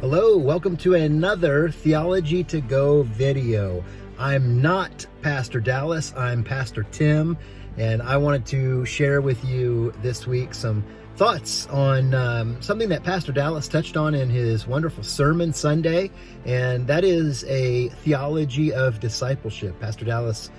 Hello, welcome to another Theology-2-Go video. I'm not Pastor Dallas, I'm Pastor Tim, and I wanted to share with you this week some thoughts on something that Pastor Dallas touched on in his wonderful sermon Sunday, and that is a theology of discipleship. Pastor Dallas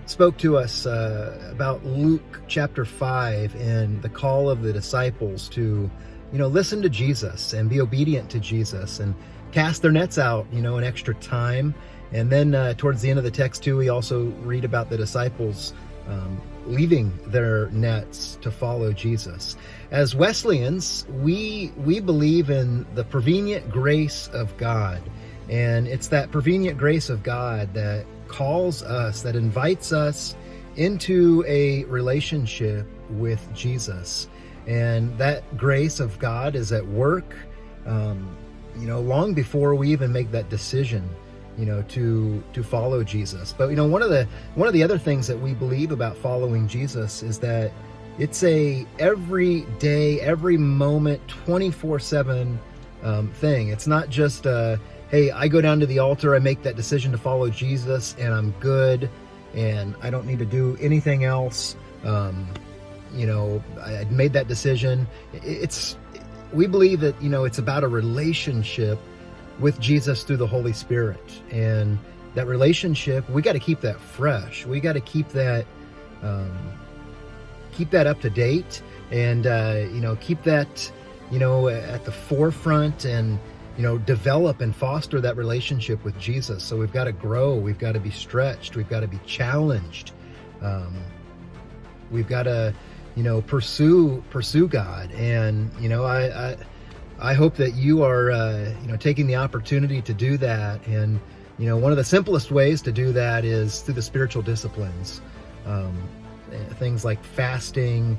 spoke to us about Luke chapter 5 and the call of the disciples to listen to Jesus and be obedient to Jesus and cast their nets out, an extra time. And then towards the end of the text too, we also read about the disciples leaving their nets to follow Jesus. As Wesleyans, we believe in the prevenient grace of God. And it's that prevenient grace of God that calls us, that invites us into a relationship with Jesus. And that grace of God is at work, long before we even make that decision, to follow Jesus. But one of the other things that we believe about following Jesus is that it's a every day, every moment, 24/7 thing. It's not just hey, I go down to the altar, I make that decision to follow Jesus, and I'm good, and I don't need to do anything else. I made that decision. We believe that, it's about a relationship with Jesus through the Holy Spirit. And that relationship, we got to keep that fresh. We got to keep that up to date and, keep that, at the forefront and, develop and foster that relationship with Jesus. So we've got to grow. We've got to be stretched. We've got to be challenged. We've got to, pursue God. And, I hope that you are, taking the opportunity to do that. And, one of the simplest ways to do that is through the spiritual disciplines. Things like fasting,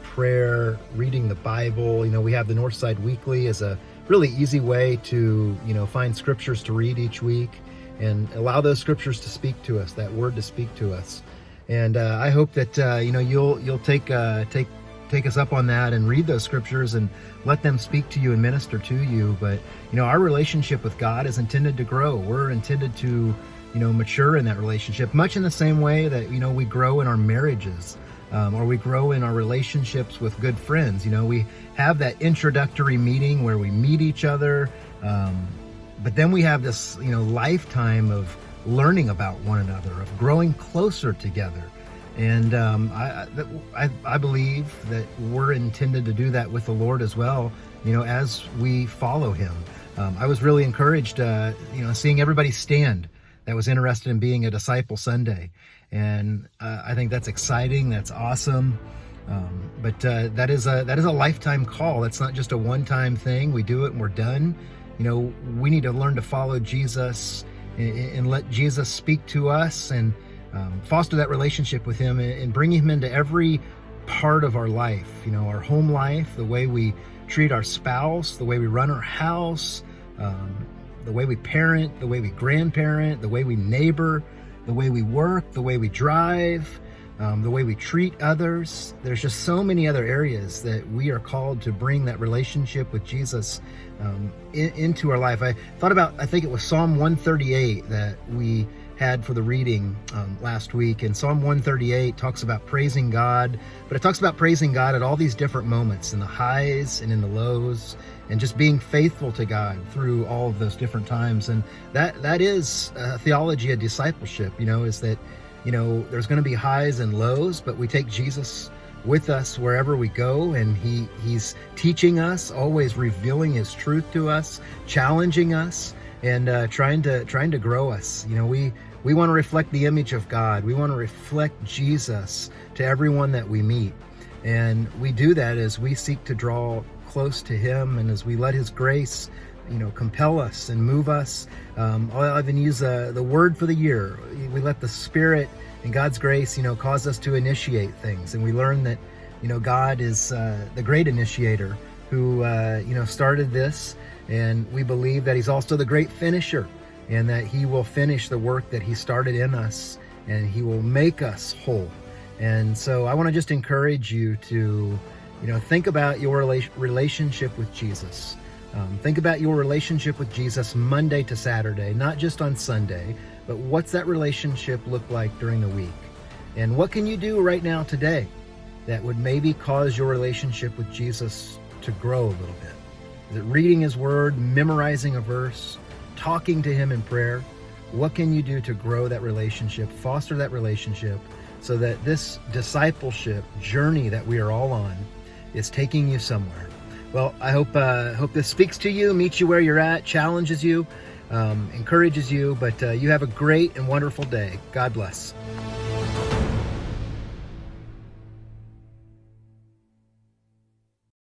prayer, reading the Bible. We have the Northside Weekly as a really easy way to, find scriptures to read each week and allow those scriptures to speak to us, that word to speak to us. And I hope that you'll take us up on that and read those scriptures and let them speak to you and minister to you. But our relationship with God is intended to grow. We're intended to mature in that relationship, much in the same way that we grow in our marriages, or we grow in our relationships with good friends. We have that introductory meeting where we meet each other, but then we have this lifetime of learning about one another, of growing closer together. And I believe that we're intended to do that with the Lord as well, as we follow Him. I was really encouraged, seeing everybody stand that was interested in being a disciple Sunday. And I think that's exciting. That's awesome. But that is a lifetime call. That's not just a one-time thing. We do it and we're done. We need to learn to follow Jesus and let Jesus speak to us and foster that relationship with Him and bring Him into every part of our life, our home life, the way we treat our spouse, the way we run our house, the way we parent, the way we grandparent, the way we neighbor, the way we work, the way we drive, the way we treat others. There's just so many other areas that we are called to bring that relationship with Jesus into our life. I thought about, I think it was Psalm 138 that we had for the reading last week. And Psalm 138 talks about praising God, but it talks about praising God at all these different moments, in the highs and in the lows, and just being faithful to God through all of those different times. And that is a theology of discipleship, is that, there's going to be highs and lows, but we take Jesus with us wherever we go, and he's teaching us, always revealing His truth to us, challenging us, and trying to grow us. We want to reflect the image of God. We want to reflect Jesus to everyone that we meet. And we do that as we seek to draw close to Him, and as we let His grace, compel us and move us. I'll even use the word for the year. We let the Spirit and God's grace, cause us to initiate things. And we learn that, God is the great initiator who, started this. And we believe that He's also the great finisher. and that He will finish the work that He started in us, and He will make us whole. And so I want to just encourage you to, think about your relationship with Jesus. Think about your relationship with Jesus Monday to Saturday, not just on Sunday, but what's that relationship look like during the week? And what can you do right now today that would maybe cause your relationship with Jesus to grow a little bit? Is it reading His Word, memorizing a verse, talking to Him in prayer? What can you do to grow that relationship, foster that relationship, so that this discipleship journey that we are all on is taking you somewhere? Well, I hope this speaks to you, meets you where you're at, challenges you, encourages you, but you have a great and wonderful day. God bless.